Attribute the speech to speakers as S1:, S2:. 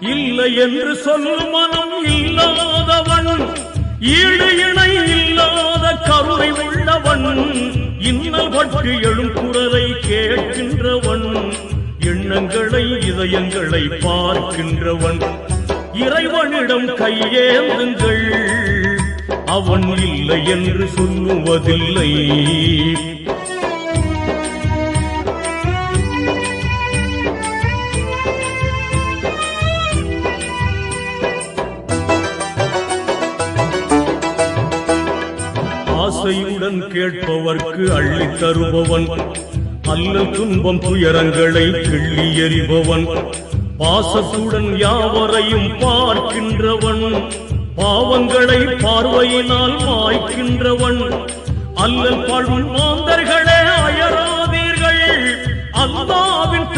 S1: இல்லை என்று சொல்லும் மனம் இல்லாதவன், ஈடு இணை இல்லாத கருணை உள்ளவன், இன்னல் பட்டு எழும் குரலை கேட்கின்றவன், எண்ணங்களை இதயங்களை பார்க்கின்றவன். இறைவனிடம் கையேந்துங்கள், அவன் இல்லை என்று சொல்லுவதில்லை. ஆசையுடன் கேட்பவர்க்கு அள்ளி தருபவன், அல்லல் துன்பம் துயரங்களை கிள்ளி எறிபவன், பாசத்துடன் யாவரையும் பார்க்கின்றவன், பாவங்களை பார்வையினால் மாய்க்கின்றவன், அல்லல் பாழும் மாந்தர்களே அயராதீர்கள், அல்லாஹ்வின்